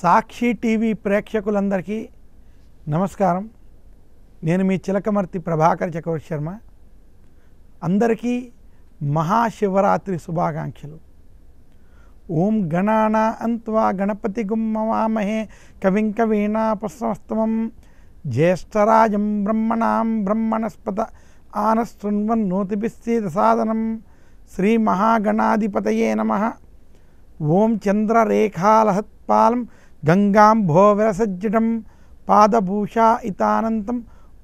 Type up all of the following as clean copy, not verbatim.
సాక్షి TV ప్రేక్షకులందరికీ నమస్కారం. నేను మీ చిలకమర్తి ప్రభాకర్ చక్రవర్తి శర్మ. అందరికీ మహాశివరాత్రి శుభాకాంక్షలు. ఓం గణానా అంత్వా గణపతి గుమ్మవామహే కవిం కవీనాపస్తమం జ్యేష్ఠరాజం బ్రహ్మణాం బ్రహ్మణస్పత ఆనశృణ్వన్నోతిభిస్సీద సాదనం. శ్రీ మహాగణాధిపతయే నమః. ఓం చంద్రరేఖాలహత్పాలం గంగాంభోవిరసజ్జటం పాదభూషా ఇతానంతం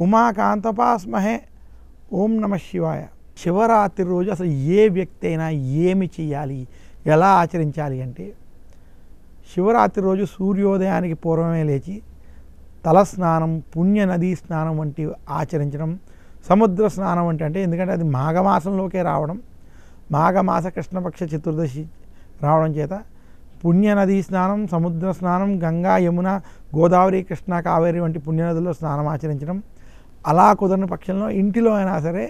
ఉమాకాంతపాస్మహే. ఓం నమ శివాయ. శివరాత్రి రోజు అసలు ఏ వ్యక్తి అయినా ఏమి చేయాలి, ఎలా ఆచరించాలి అంటే, శివరాత్రి రోజు సూర్యోదయానికి పూర్వమే లేచి తలస్నానం, పుణ్య నదీ స్నానం వంటివి ఆచరించడం. సముద్ర స్నానం అంటే ఎందుకంటే అది మాఘమాసంలోకే రావడం, మాఘమాస కృష్ణపక్ష చతుర్దశి రావడం చేత పుణ్యనదీ స్నానం, సముద్ర స్నానం, గంగా, యమున, గోదావరి, కృష్ణ, కావేరి వంటి పుణ్యనదుల్లో స్నానం ఆచరించడం. అలా కుదరని పక్షంలో ఇంటిలో అయినా సరే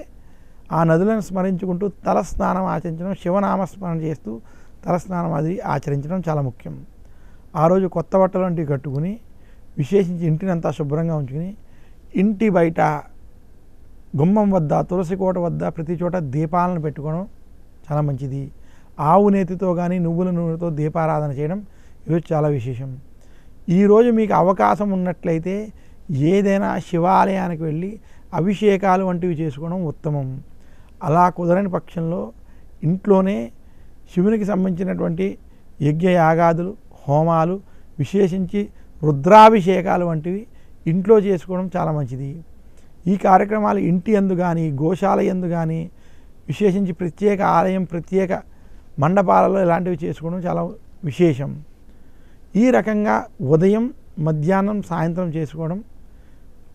ఆ నదులను స్మరించుకుంటూ తలస్నానం ఆచరించడం, శివనామస్మరణ చేస్తూ తలస్నానం అది ఆచరించడం చాలా ముఖ్యం. ఆ రోజు కొత్త బట్టలు వంటివి కట్టుకుని విశేషించి ఇంటినంతా శుభ్రంగా ఉంచుకుని ఇంటి బయట గుమ్మం వద్ద, తులసి కోట వద్ద ప్రతి చోట దీపాలను పెట్టుకోవడం చాలా మంచిది. ఆవు నేతితో కానీ నువ్వుల నూనెతో దీపారాధన చేయడం ఈరోజు చాలా విశేషం. ఈరోజు మీకు అవకాశం ఉన్నట్లయితే ఏదైనా శివాలయానికి వెళ్ళి అభిషేకాలు వంటివి చేసుకోవడం ఉత్తమం. అలా కుదరని పక్షంలో ఇంట్లోనే శివునికి సంబంధించినటువంటి యజ్ఞయాగాదులు, హోమాలు, విశేషించి రుద్రాభిషేకాలు వంటివి ఇంట్లో చేసుకోవడం చాలా మంచిది. ఈ కార్యక్రమాలు ఇంటి యందు కానీ, గోశాల యందు కానీ, విశేషించి ప్రత్యేక ఆలయం, ప్రత్యేక మండపాలలో ఇలాంటివి చేసుకోవడం చాలా విశేషం. ఈ రకంగా ఉదయం, మధ్యాహ్నం, సాయంత్రం చేసుకోవడం.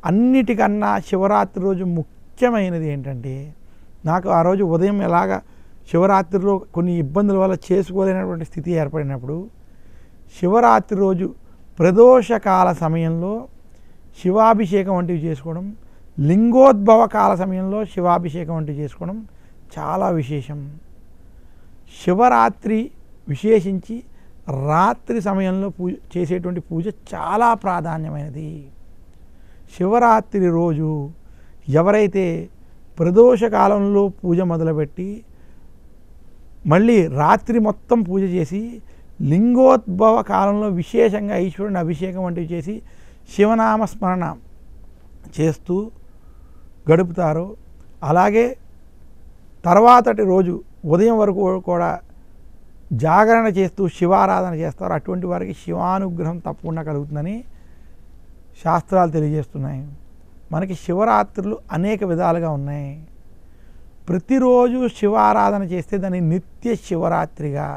అన్నిటికన్నా శివరాత్రి రోజు ముఖ్యమైనది ఏంటంటే, నాకు ఆ రోజు ఉదయం ఎలాగ శివరాత్రిలో కొన్ని ఇబ్బందుల వల్ల చేసుకోలేనటువంటి స్థితి ఏర్పడినప్పుడు, శివరాత్రి రోజు ప్రదోషకాల సమయంలో శివాభిషేకం వంటివి చేసుకోవడం, లింగోద్భవ కాల సమయంలో శివాభిషేకం వంటివి చేసుకోవడం చాలా విశేషం. శివరాత్రి విశేషించి రాత్రి సమయంలో చేసేటువంటి పూజ చాలా ప్రాధాన్యమైనది. శివరాత్రి రోజు ఎవరైతే ప్రదోష కాలంలో పూజ మొదలుపెట్టి మళ్ళీ రాత్రి మొత్తం పూజ చేసి లింగోద్భవ కాలంలో విశేషంగా ఈశ్వరుని అభిషేకం వంటివి చేసి శివనామస్మరణ చేస్తూ గడుపుతారో, అలాగే తర్వాతటి రోజు ఉదయం వరకు కూడా జాగరణ చేస్తూ శివారాధన చేస్తారు. అటువంటి వారికి శివానుగ్రహం తప్పకుండా కలుగుతుందని శాస్త్రాలు తెలియజేస్తున్నాయి. మనకి శివరాత్రులు అనేక విధాలుగా ఉన్నాయి. ప్రతిరోజు శివారాధన చేస్తే దాన్ని నిత్య శివరాత్రిగా,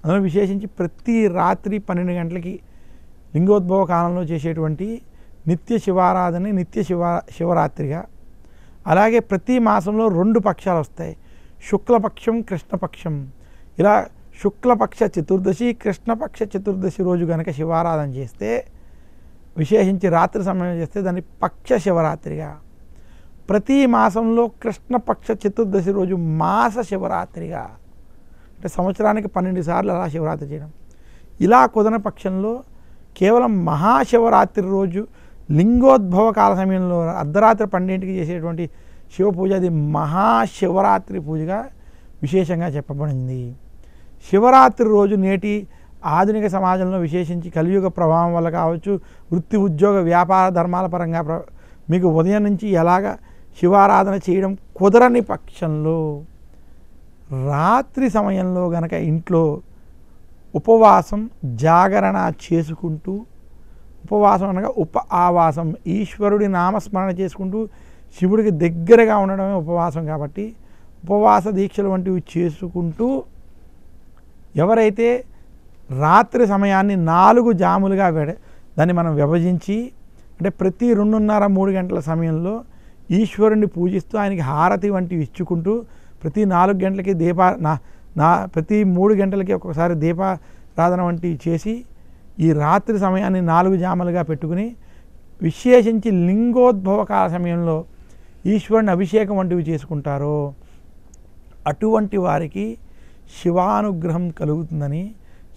అందులో విశేషించి ప్రతి రాత్రి 12 గంటలకి లింగోద్భవ కాలంలో చేసేటువంటి నిత్య శివారాధన నిత్య శివరాత్రిగా, అలాగే ప్రతి మాసంలో 2 పక్షాలు వస్తాయి, శుక్లపక్షం, కృష్ణపక్షం. ఇలా శుక్లపక్ష చతుర్దశి, కృష్ణపక్ష చతుర్దశి రోజు కనుక శివారాధన చేస్తే, విశేషించి రాత్రి సమయం చేస్తే దాన్ని పక్ష శివరాత్రిగా, ప్రతి మాసంలో కృష్ణపక్ష చతుర్దశి రోజు మాస శివరాత్రిగా, అంటే సంవత్సరానికి 12 సార్లు అలా శివరాత్రి చేయడం. ఇలా కుదరని పక్షంలో కేవలం మహాశివరాత్రి రోజు లింగోద్భవ కాల సమయంలో అర్ధరాత్రి 12ంటికి చేసేటువంటి శివ పూజ, అది మహాశివరాత్రి పూజగా విశేషంగా చెప్పబడింది. శివరాత్రి రోజు నేటి ఆధునిక సమాజంలో విశేషించి కలియుగ ప్రభావం వల్ల కావచ్చు, వృత్తి, ఉద్యోగ, వ్యాపార ధర్మాల పరంగా మీకు ఉదయం నుంచి ఎలాగ శివారాధన చేయడం కుదరని పక్షంలో రాత్రి సమయంలో గనక ఇంట్లో ఉపవాసం, జాగరణ చేసుకుంటూ, ఉపవాసం అనగా ఆవాసం, ఈశ్వరుడి నామస్మరణ చేసుకుంటూ శివుడికి దగ్గరగా ఉండడమే ఉపవాసం. కాబట్టి ఉపవాస దీక్షలు వంటివి చేసుకుంటూ ఎవరైతే రాత్రి సమయాన్ని 4 జాములుగా దాన్ని మనం విభజించి, అంటే ప్రతి 2:30-3 గంటల సమయంలో ఈశ్వరుణ్ణి పూజిస్తూ ఆయనకి హారతి వంటివి ఇచ్చుకుంటూ ప్రతి 4 గంటలకి ప్రతి 3 గంటలకి ఒక్కొక్కసారి దీపారాధన వంటివి చేసి ఈ రాత్రి సమయాన్ని 4 జాములుగా పెట్టుకుని విశేషించి లింగోద్భవ కాల సమయంలో ఈశ్వరుని అభిషేకం వంటివి చేసుకుంటారో అటువంటి వారికి శివానుగ్రహం కలుగుతుందని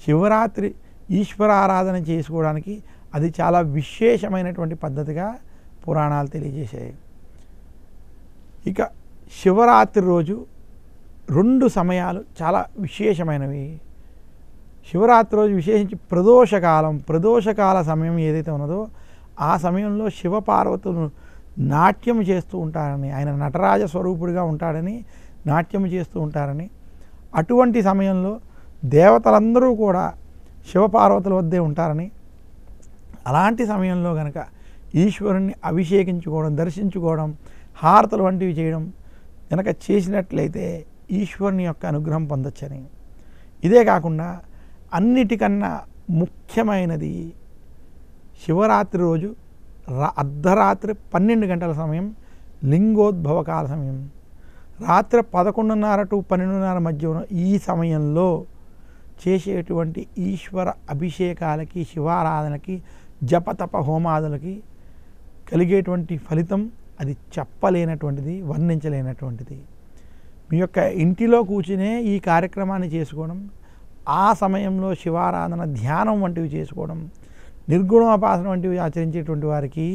శివరాత్రి ఈశ్వరారాధన చేసుకోవడానికి అది చాలా విశేషమైనటువంటి పద్ధతిగా పురాణాలు తెలియజేశాయి. ఇక శివరాత్రి రోజు 2 సమయాలు చాలా విశేషమైనవి. శివరాత్రి రోజు విశేషించి ప్రదోషకాల సమయం ఏదైతే ఉన్నదో ఆ సమయంలో శివపార్వతులు నాట్యం చేస్తూ ఉంటారని, ఆయన నటరాజ స్వరూపుడిగా ఉంటాడని, నాట్యం చేస్తూ ఉంటారని, అటువంటి సమయంలో దేవతలందరూ కూడా శివపార్వతుల వద్దే ఉంటారని, అలాంటి సమయంలో కనుక ఈశ్వరుణ్ణి అభిషేకించుకోవడం, దర్శించుకోవడం, హారతలు వంటివి చేయడం కనుక చేసినట్లయితే ఈశ్వరుని యొక్క అనుగ్రహం పొందొచ్చని. ఇదే కాకుండా అన్నిటికన్నా ముఖ్యమైనది శివరాత్రి రోజు అర్ధరాత్రి 12 గంటల సమయం లింగోద్భవకాల సమయం. రాత్రి 11:30 to 12:30 మధ్య ఉన్న ఈ సమయంలో చేసేటువంటి ఈశ్వర అభిషేకాలకి, శివారాధనకి, జపతప హోమాదులకి కలిగేటువంటి ఫలితం అది చెప్పలేనటువంటిది, వర్ణించలేనటువంటిది. మీ యొక్క ఇంటిలో కూర్చునే ఈ కార్యక్రమాన్ని చేసుకోవడం, ఆ సమయంలో శివారాధన, ధ్యానం వంటివి చేసుకోవడం, నిర్గుణోపాసన వంటివి ఆచరించేటువంటి వారికి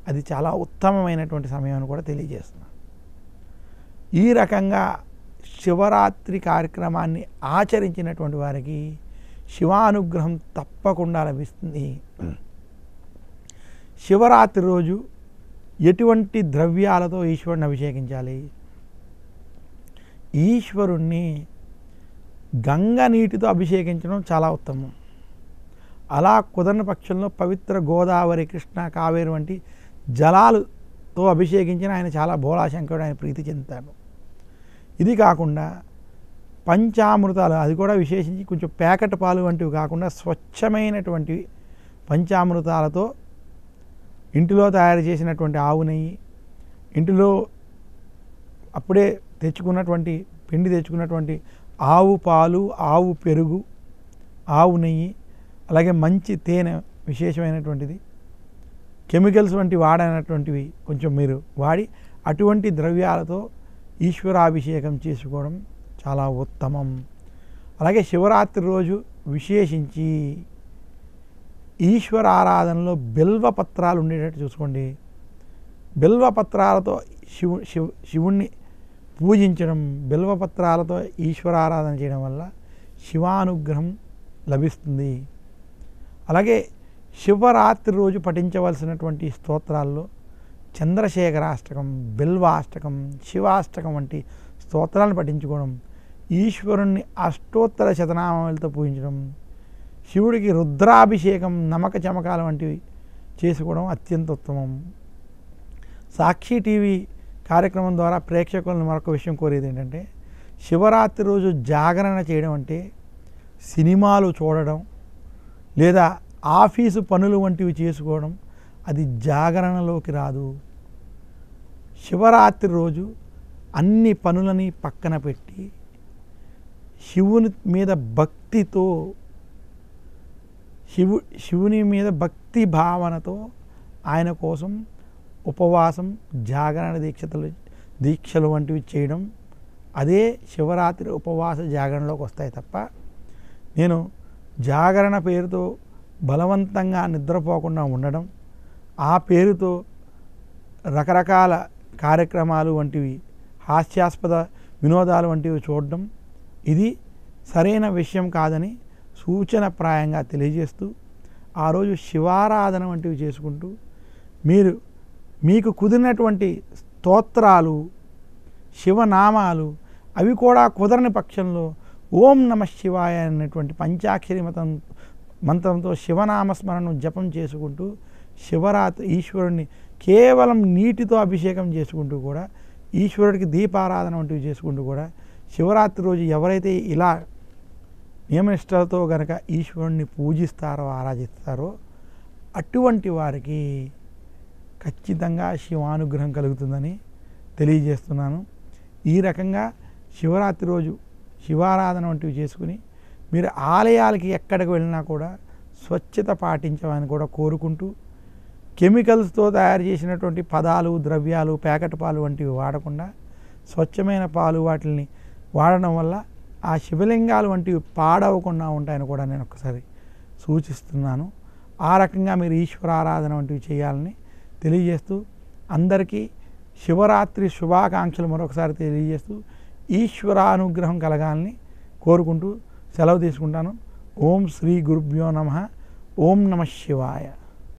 అది చాలా ఉత్తమమైనటువంటి సమయం అని కూడా తెలియజేస్తున్నాను. ఈ రకంగా శివరాత్రి కార్యక్రమాన్ని ఆచరించినటువంటి వారికి శివానుగ్రహం తప్పకుండా లభిస్తుంది. శివరాత్రి రోజు ఎటువంటి ద్రవ్యాలతో ఈశ్వరుని అభిషేకించాలి? ఈశ్వరుణ్ణి గంగ నీటితో అభిషేకించడం చాలా ఉత్తమం. అలా కుదరని పక్షంలో పవిత్ర గోదావరి, కృష్ణ, కావేరి వంటి జలాలతో అభిషేకించిన ఆయన చాలా భోళాశంకరుడు, ఆయన ప్రీతి చెందుతాడు. ఇది కాకుండా పంచామృతాలు, అది కూడా విశేషించి కొంచెం ప్యాకెట్ పాలు వంటివి కాకుండా స్వచ్ఛమైనటువంటి పంచామృతాలతో ఇంటిలో తయారు చేసినటువంటి ఆవు నెయ్యి, ఇంటిలో అప్పుడే తెచ్చుకున్నటువంటి పిండి తెచ్చుకున్నటువంటి ఆవు పాలు, ఆవు పెరుగు, ఆవు నెయ్యి, అలాగే మంచి తేనె విశేషమైనటువంటిది, కెమికల్స్ వంటి వాడనటువంటివి కొంచెం మీరు వాడి అటువంటి ద్రవ్యాలతో ఈశ్వరాభిషేకం చేసుకోవడం చాలా ఉత్తమం. అలాగే శివరాత్రి రోజు విశేషించి ఈశ్వర ఆరాధనలో బిల్వపత్రాలు ఉండేటట్టు చూసుకోండి. బిల్వపత్రాలతో శివుణ్ణి పూజించడం, బిల్వపత్రాలతో ఈశ్వరారాధన చేయడం వల్ల శివానుగ్రహం లభిస్తుంది. అలాగే శివరాత్రి రోజు పఠించవలసినటువంటి స్తోత్రాల్లో చంద్రశేఖరాష్టకం, బిల్వాష్టకం, శివాష్టకం వంటి స్తోత్రాలను పఠించుకోవడం, ఈశ్వరుణ్ణి అష్టోత్తర శతనామాలతో పూజించడం, శివుడికి రుద్రాభిషేకం, నమక చమకాల వంటివి చేసుకోవడం అత్యంత ఉత్తమం. సాక్షి టీవీ కార్యక్రమం ద్వారా ప్రేక్షకులను మరొక విషయం కోరేది ఏంటంటే, శివరాత్రి రోజు జాగరణ చేయడం అంటే సినిమాలు చూడడం లేదా ఆఫీసు పనులు వంటివి చేసుకోవడం, అది జాగరణలోకి రాదు. శివరాత్రి రోజు అన్ని పనులని పక్కన పెట్టి శివుని మీద భక్తితో, శివుని మీద భక్తి భావనతో ఆయన కోసం ఉపవాసం, జాగరణ దీక్షలు వంటివి చేయడం, అదే శివరాత్రి ఉపవాస జాగరణలోకి వస్తాయి తప్ప నేను జాగరణ పేరుతో బలవంతంగా నిద్రపోకుండా ఉండడం, ఆ పేరుతో రకరకాల కార్యక్రమాలు వంటివి, హాస్యాస్పద వినోదాలు వంటివి చూడడం, ఇది సరైన విషయం కాదని సూచనప్రాయంగా తెలియజేస్తూ, ఆ రోజు శివారాధన వంటివి చేసుకుంటూ మీకు కుదిరినటువంటి స్తోత్రాలు, శివనామాలు అవి కూడా కుదరని పక్షంలో ఓం నమః శివాయ అనేటువంటి పంచాక్షరి మంత్రంతో శివనామస్మరణను జపం చేసుకుంటూ శివరాత్రి ఈశ్వరుణ్ణి కేవలం నీటితో అభిషేకం చేసుకుంటూ కూడా, ఈశ్వరుడికి దీపారాధన వంటివి చేసుకుంటూ కూడా శివరాత్రి రోజు ఎవరైతే ఇలా నియమనిష్టలతో గనక ఈశ్వరుణ్ణి పూజిస్తారో, ఆరాధిస్తారో అటువంటి వారికి ఖచ్చితంగా శివానుగ్రహం కలుగుతుందని తెలియజేస్తున్నాను. ఈ రకంగా శివరాత్రి రోజు శివారాధన వంటివి చేసుకుని మీరు ఆలయాలకి ఎక్కడికి వెళ్ళినా కూడా స్వచ్ఛత పాటించమని కూడా కోరుకుంటూ, కెమికల్స్తో తయారు చేసినటువంటి పదాలు, ద్రవ్యాలు, ప్యాకెట్ పాలు వంటివి వాడకుండా స్వచ్ఛమైన పాలు వాటిని వాడడం వల్ల ఆ శివలింగాలు వంటివి పాడవకుండా ఉంటాయని కూడా నేను ఒకసారి సూచిస్తున్నాను. ఆ రకంగా మీరు ఈశ్వర ఆరాధన వంటివి చేయాలని తెలియజేస్తూ అందరికీ శివరాత్రి శుభాకాంక్షలు మరొకసారి తెలియజేస్తూ ఈశ్వరానుగ్రహం కలగాలని కోరుకుంటూ సెలవు తీసుకుంటాను. ఓం శ్రీ గురుభ్యో నమః. ఓం నమః శివాయ.